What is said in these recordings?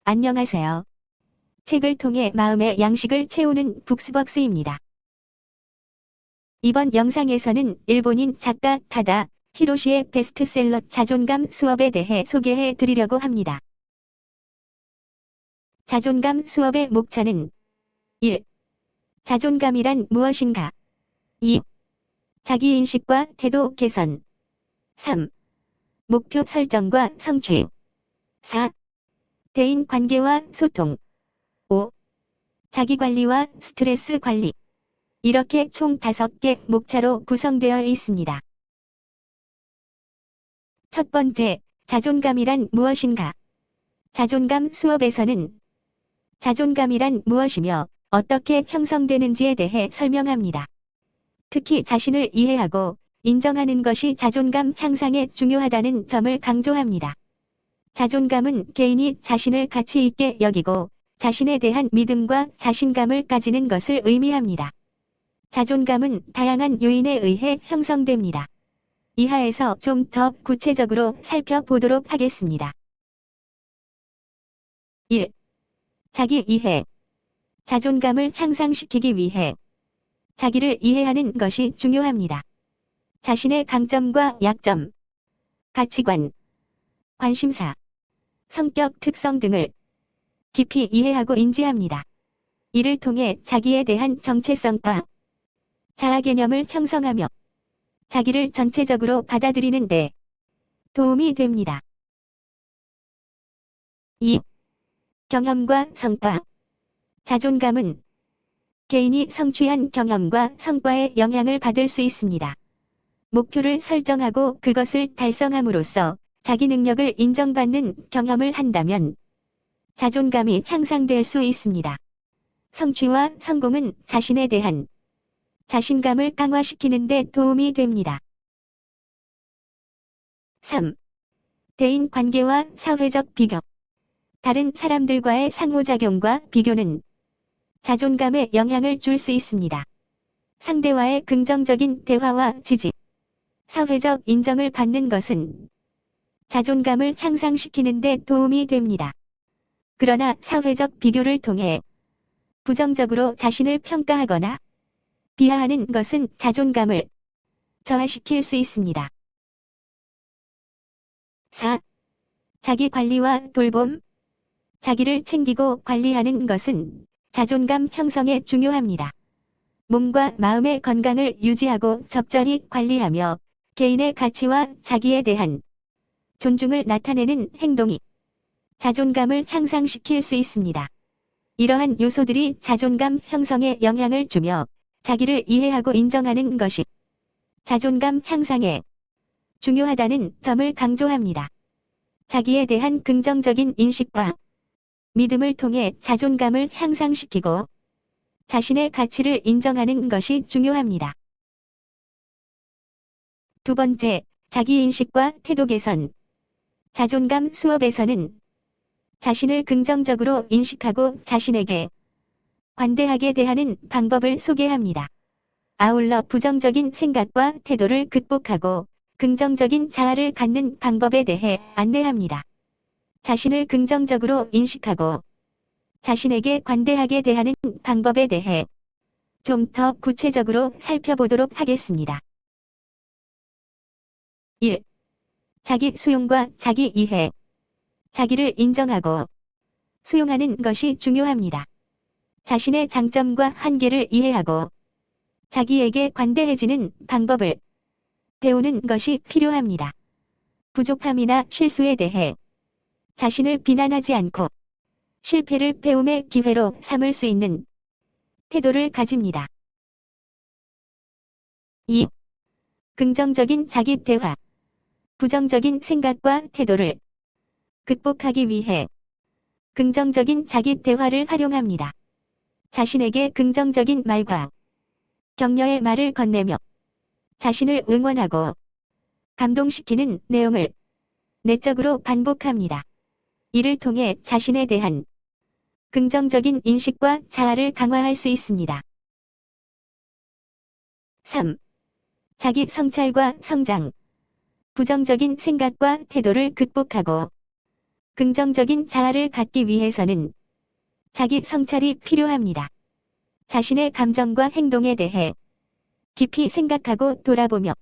안녕하세요. 책을 통해 마음의 양식을 채우는 북스벅스입니다. 이번 영상에서는 일본인 작가 타다 히로시의 베스트셀러 자존감 수업에 대해 소개해 드리려고 합니다. 자존감 수업의 목차는 1. 자존감이란 무엇인가? 2. 자기인식과 태도 개선. 3. 목표 설정과 성취. 4. 대인 관계와 소통. 5. 자기관리와 스트레스 관리. 이렇게 총 5개 목차로 구성되어 있습니다. 첫 번째, 자존감이란 무엇인가? 자존감 수업에서는 자존감이란 무엇이며 어떻게 형성되는지에 대해 설명합니다. 특히 자신을 이해하고 인정하는 것이 자존감 향상에 중요하다는 점을 강조합니다. 자존감은 개인이 자신을 가치 있게 여기고 자신에 대한 믿음과 자신감을 가지는 것을 의미합니다. 자존감은 다양한 요인에 의해 형성됩니다. 이하에서 좀 더 구체적으로 살펴보도록 하겠습니다. 1. 자기 이해. 자존감을 향상시키기 위해 자기를 이해하는 것이 중요합니다. 자신의 강점과 약점, 가치관, 관심사, 성격 특성 등을 깊이 이해하고 인지합니다. 이를 통해 자기에 대한 정체성과 자아 개념을 형성하며 자기를 전체적으로 받아들이는 데 도움이 됩니다. 2. 경험과 성과. 자존감은 개인이 성취한 경험과 성과에 영향을 받을 수 있습니다. 목표를 설정하고 그것을 달성함으로써 자기 능력을 인정받는 경험을 한다면 자존감이 향상될 수 있습니다. 성취와 성공은 자신에 대한 자신감을 강화시키는 데 도움이 됩니다. 3. 대인 관계와 사회적 비교. 다른 사람들과의 상호작용과 비교는 자존감에 영향을 줄 수 있습니다. 상대와의 긍정적인 대화와 지지, 사회적 인정을 받는 것은 자존감을 향상시키는 데 도움이 됩니다. 그러나 사회적 비교를 통해 부정적으로 자신을 평가하거나 비하하는 것은 자존감을 저하시킬 수 있습니다. 4. 자기 관리와 돌봄. 자기를 챙기고 관리하는 것은 자존감 형성에 중요합니다. 몸과 마음의 건강을 유지하고 적절히 관리하며 개인의 가치와 자기에 대한 존중을 나타내는 행동이 자존감을 향상시킬 수 있습니다. 이러한 요소들이 자존감 형성에 영향을 주며 자기를 이해하고 인정하는 것이 자존감 향상에 중요하다는 점을 강조합니다. 자기에 대한 긍정적인 인식과 믿음을 통해 자존감을 향상시키고 자신의 가치를 인정하는 것이 중요합니다. 두 번째, 자기인식과 태도 개선. 자존감 수업에서는 자신을 긍정적으로 인식하고 자신에게 관대하게 대하는 방법을 소개합니다. 아울러 부정적인 생각과 태도를 극복하고 긍정적인 자아를 갖는 방법에 대해 안내합니다. 자신을 긍정적으로 인식하고 자신에게 관대하게 대하는 방법에 대해 좀 더 구체적으로 살펴보도록 하겠습니다. 1. 자기 수용과 자기 이해. 자기를 인정하고 수용하는 것이 중요합니다. 자신의 장점과 한계를 이해하고 자기에게 관대해지는 방법을 배우는 것이 필요합니다. 부족함이나 실수에 대해 자신을 비난하지 않고 실패를 배움의 기회로 삼을 수 있는 태도를 가집니다. 2. 긍정적인 자기 대화. 부정적인 생각과 태도를 극복하기 위해 긍정적인 자기 대화를 활용합니다. 자신에게 긍정적인 말과 격려의 말을 건네며 자신을 응원하고 감동시키는 내용을 내적으로 반복합니다. 이를 통해 자신에 대한 긍정적인 인식과 자아를 강화할 수 있습니다. 3. 자기 성찰과 성장. 부정적인 생각과 태도를 극복하고 긍정적인 자아를 갖기 위해서는 자기 성찰이 필요합니다. 자신의 감정과 행동에 대해 깊이 생각하고 돌아보며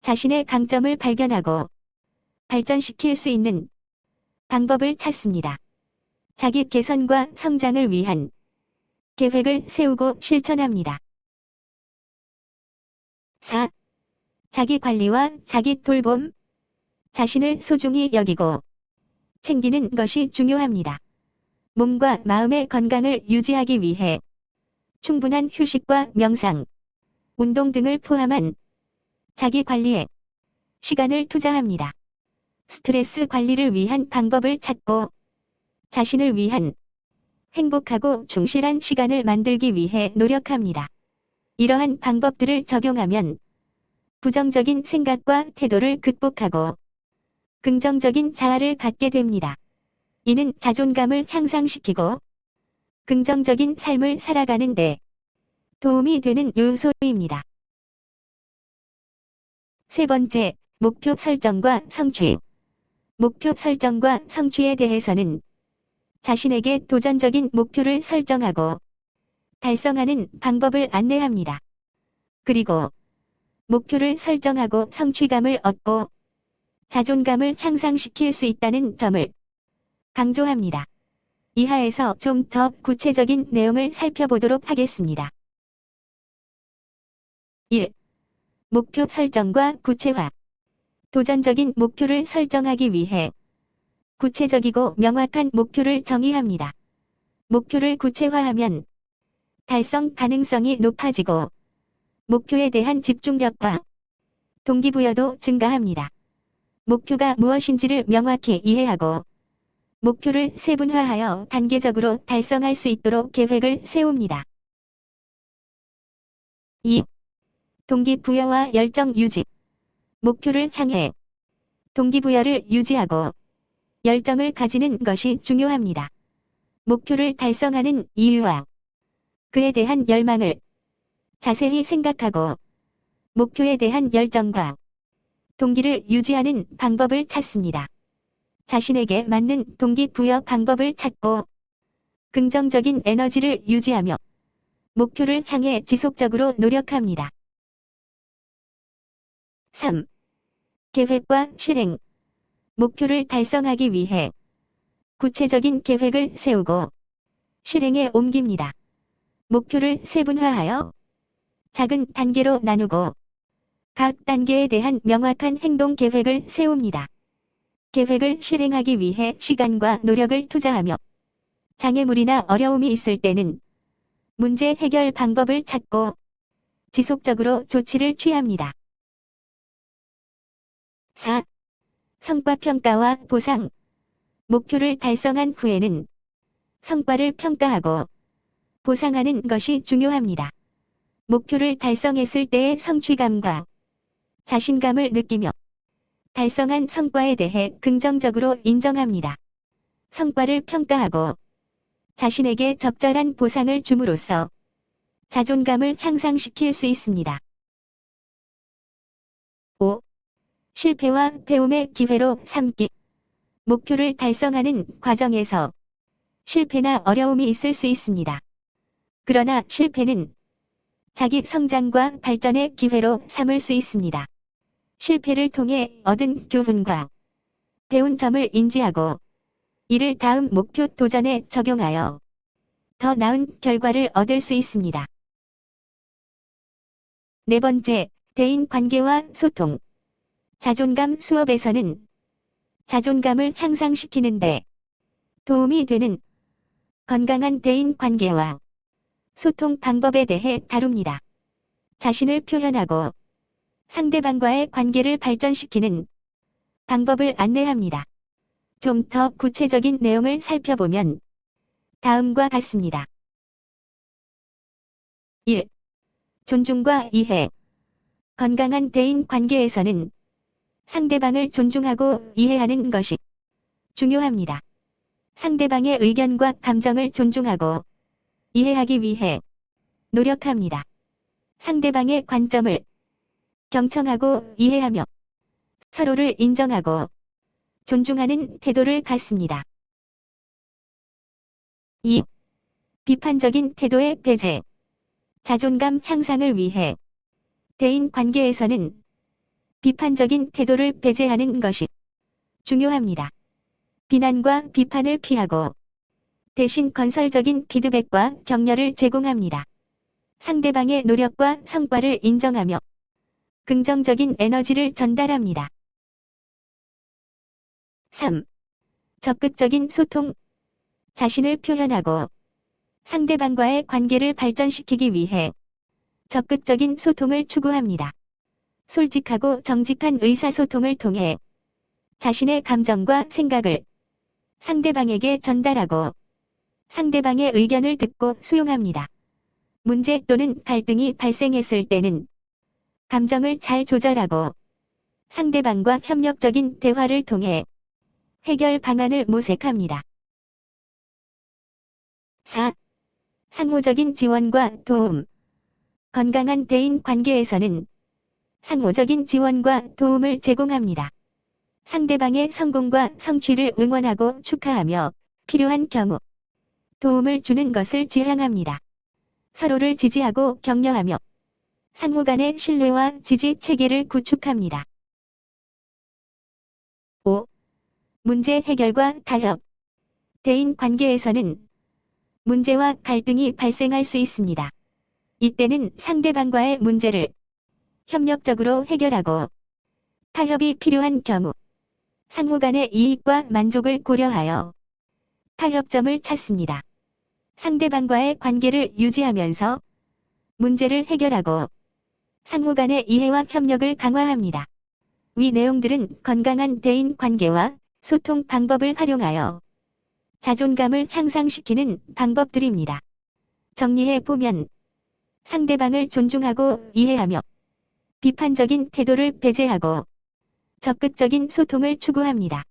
자신의 강점을 발견하고 발전시킬 수 있는 방법을 찾습니다. 자기 개선과 성장을 위한 계획을 세우고 실천합니다. 4. 자기 관리와 자기 돌봄. 자신을 소중히 여기고 챙기는 것이 중요합니다. 몸과 마음의 건강을 유지하기 위해 충분한 휴식과 명상, 운동 등을 포함한 자기 관리에 시간을 투자합니다. 스트레스 관리를 위한 방법을 찾고 자신을 위한 행복하고 충실한 시간을 만들기 위해 노력합니다. 이러한 방법들을 적용하면 부정적인 생각과 태도를 극복하고 긍정적인 자아를 갖게 됩니다. 이는 자존감을 향상시키고 긍정적인 삶을 살아가는 데 도움이 되는 요소입니다. 세 번째, 목표 설정과 성취. 목표 설정과 성취에 대해서는 자신에게 도전적인 목표를 설정하고 달성하는 방법을 안내합니다. 그리고 목표를 설정하고 성취감을 얻고 자존감을 향상시킬 수 있다는 점을 강조합니다. 이하에서 좀 더 구체적인 내용을 살펴보도록 하겠습니다. 1. 목표 설정과 구체화. 도전적인 목표를 설정하기 위해 구체적이고 명확한 목표를 정의합니다. 목표를 구체화하면 달성 가능성이 높아지고 목표에 대한 집중력과 동기부여도 증가합니다. 목표가 무엇인지를 명확히 이해하고 목표를 세분화하여 단계적으로 달성할 수 있도록 계획을 세웁니다. 2. 동기부여와 열정 유지. 목표를 향해 동기부여를 유지하고 열정을 가지는 것이 중요합니다. 목표를 달성하는 이유와 그에 대한 열망을 자세히 생각하고 목표에 대한 열정과 동기를 유지하는 방법을 찾습니다. 자신에게 맞는 동기부여 방법을 찾고 긍정적인 에너지를 유지하며 목표를 향해 지속적으로 노력합니다. 3. 계획과 실행. 목표를 달성하기 위해 구체적인 계획을 세우고 실행에 옮깁니다. 목표를 세분화하여 작은 단계로 나누고 각 단계에 대한 명확한 행동 계획을 세웁니다. 계획을 실행하기 위해 시간과 노력을 투자하며 장애물이나 어려움이 있을 때는 문제 해결 방법을 찾고 지속적으로 조치를 취합니다. 4. 성과 평가와 보상. 목표를 달성한 후에는 성과를 평가하고 보상하는 것이 중요합니다. 목표를 달성했을 때의 성취감과 자신감을 느끼며 달성한 성과에 대해 긍정적으로 인정합니다. 성과를 평가하고 자신에게 적절한 보상을 줌으로써 자존감을 향상시킬 수 있습니다. 5. 실패와 배움의 기회로 삼기. 목표를 달성하는 과정에서 실패나 어려움이 있을 수 있습니다. 그러나 실패는 자기 성장과 발전의 기회로 삼을 수 있습니다. 실패를 통해 얻은 교훈과 배운 점을 인지하고 이를 다음 목표 도전에 적용하여 더 나은 결과를 얻을 수 있습니다. 네 번째, 대인 관계와 소통. 자존감 수업에서는 자존감을 향상시키는데 도움이 되는 건강한 대인 관계와 소통 방법에 대해 다룹니다. 자신을 표현하고 상대방과의 관계를 발전시키는 방법을 안내합니다. 좀 더 구체적인 내용을 살펴보면 다음과 같습니다. 1. 존중과 이해. 건강한 대인 관계에서는 상대방을 존중하고 이해하는 것이 중요합니다. 상대방의 의견과 감정을 존중하고 이해하기 위해 노력합니다. 상대방의 관점을 경청하고 이해하며 서로를 인정하고 존중하는 태도를 갖습니다. 2. 비판적인 태도의 배제. 자존감 향상을 위해 대인 관계에서는 비판적인 태도를 배제하는 것이 중요합니다. 비난과 비판을 피하고 대신 건설적인 피드백과 격려를 제공합니다. 상대방의 노력과 성과를 인정하며 긍정적인 에너지를 전달합니다. 3. 적극적인 소통. 자신을 표현하고 상대방과의 관계를 발전시키기 위해 적극적인 소통을 추구합니다. 솔직하고 정직한 의사소통을 통해 자신의 감정과 생각을 상대방에게 전달하고 상대방의 의견을 듣고 수용합니다. 문제 또는 갈등이 발생했을 때는 감정을 잘 조절하고 상대방과 협력적인 대화를 통해 해결 방안을 모색합니다. 4. 상호적인 지원과 도움. 건강한 대인 관계에서는 상호적인 지원과 도움을 제공합니다. 상대방의 성공과 성취를 응원하고 축하하며 필요한 경우 도움을 주는 것을 지향합니다. 서로를 지지하고 격려하며 상호 간의 신뢰와 지지 체계를 구축합니다. 5. 문제 해결과 타협. 대인 관계에서는 문제와 갈등이 발생할 수 있습니다. 이때는 상대방과의 문제를 협력적으로 해결하고 타협이 필요한 경우 상호 간의 이익과 만족을 고려하여 타협점을 찾습니다. 상대방과의 관계를 유지하면서 문제를 해결하고 상호 간의 이해와 협력을 강화합니다. 위 내용들은 건강한 대인 관계와 소통 방법을 활용하여 자존감을 향상시키는 방법들입니다. 정리해 보면 상대방을 존중하고 이해하며 비판적인 태도를 배제하고 적극적인 소통을 추구합니다.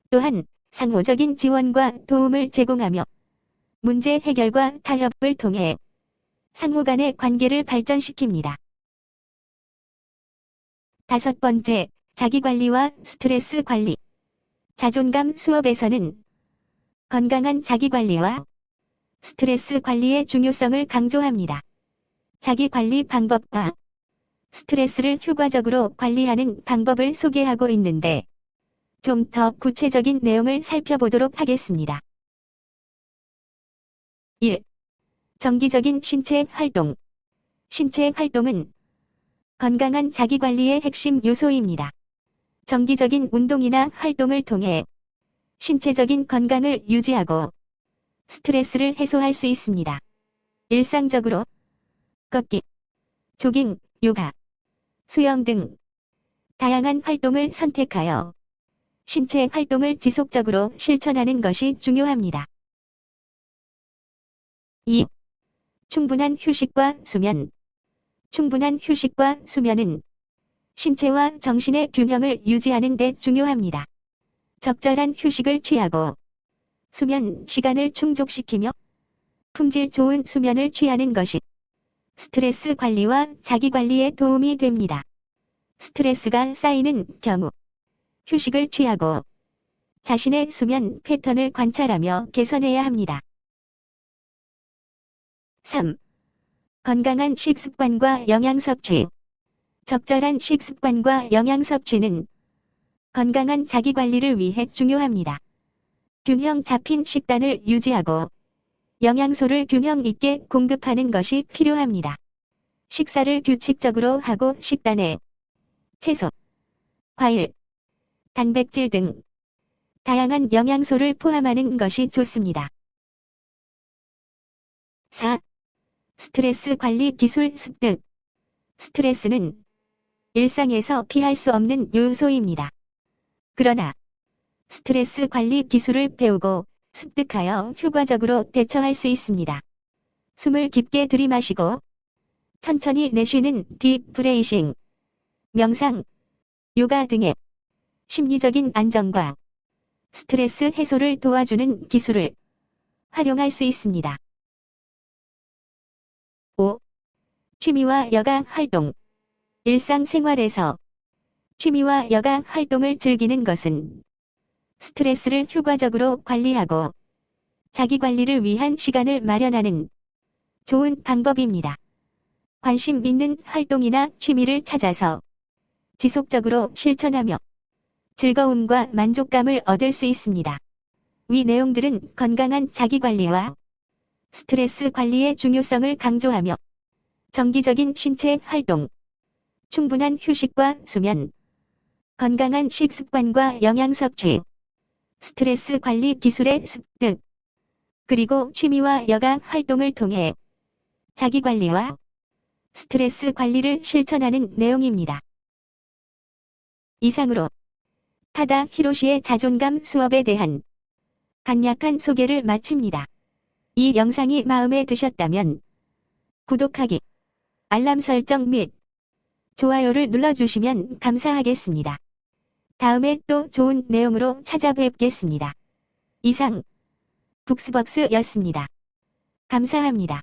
또한 상호적인 지원과 도움을 제공하며 문제 해결과 타협을 통해 상호 간의 관계를 발전시킵니다. 5번째, 자기관리와 스트레스 관리. 자존감 수업에서는 건강한 자기관리와 스트레스 관리의 중요성을 강조합니다. 자기관리 방법과 스트레스를 효과적으로 관리하는 방법을 소개하고 있는데 좀 더 구체적인 내용을 살펴보도록 하겠습니다. 1. 정기적인 신체 활동. 신체 활동은 건강한 자기관리의 핵심 요소입니다. 정기적인 운동이나 활동을 통해 신체적인 건강을 유지하고 스트레스를 해소할 수 있습니다. 일상적으로 걷기, 조깅, 요가, 수영 등 다양한 활동을 선택하여 신체 활동을 지속적으로 실천하는 것이 중요합니다. 2. 충분한 휴식과 수면. 충분한 휴식과 수면은 신체와 정신의 균형을 유지하는 데 중요합니다. 적절한 휴식을 취하고 수면 시간을 충족시키며 품질 좋은 수면을 취하는 것이 스트레스 관리와 자기 관리에 도움이 됩니다. 스트레스가 쌓이는 경우 휴식을 취하고 자신의 수면 패턴을 관찰하며 개선해야 합니다. 3. 건강한 식습관과 영양 섭취. 적절한 식습관과 영양 섭취는 건강한 자기관리를 위해 중요합니다. 균형 잡힌 식단을 유지하고 영양소를 균형 있게 공급하는 것이 필요합니다. 식사를 규칙적으로 하고 식단에 채소, 과일, 단백질 등 다양한 영양소를 포함하는 것이 좋습니다. 4. 스트레스 관리 기술 습득. 스트레스는 일상에서 피할 수 없는 요소입니다. 그러나 스트레스 관리 기술을 배우고 습득하여 효과적으로 대처할 수 있습니다. 숨을 깊게 들이마시고 천천히 내쉬는 딥 브레이싱, 명상, 요가 등의 심리적인 안정과 스트레스 해소를 도와주는 기술을 활용할 수 있습니다. 5. 취미와 여가 활동. 일상생활에서 취미와 여가 활동을 즐기는 것은 스트레스를 효과적으로 관리하고 자기 관리를 위한 시간을 마련하는 좋은 방법입니다. 관심 있는 활동이나 취미를 찾아서 지속적으로 실천하며 즐거움과 만족감을 얻을 수 있습니다. 위 내용들은 건강한 자기관리와 스트레스 관리의 중요성을 강조하며 정기적인 신체 활동, 충분한 휴식과 수면, 건강한 식습관과 영양 섭취, 스트레스 관리 기술의 습득, 그리고 취미와 여가 활동을 통해 자기관리와 스트레스 관리를 실천하는 내용입니다. 이상으로 타다 히로시의 자존감 수업에 대한 간략한 소개를 마칩니다. 이 영상이 마음에 드셨다면 구독하기, 알람 설정 및 좋아요를 눌러주시면 감사하겠습니다. 다음에 또 좋은 내용으로 찾아뵙겠습니다. 이상 북스벅스였습니다. 감사합니다.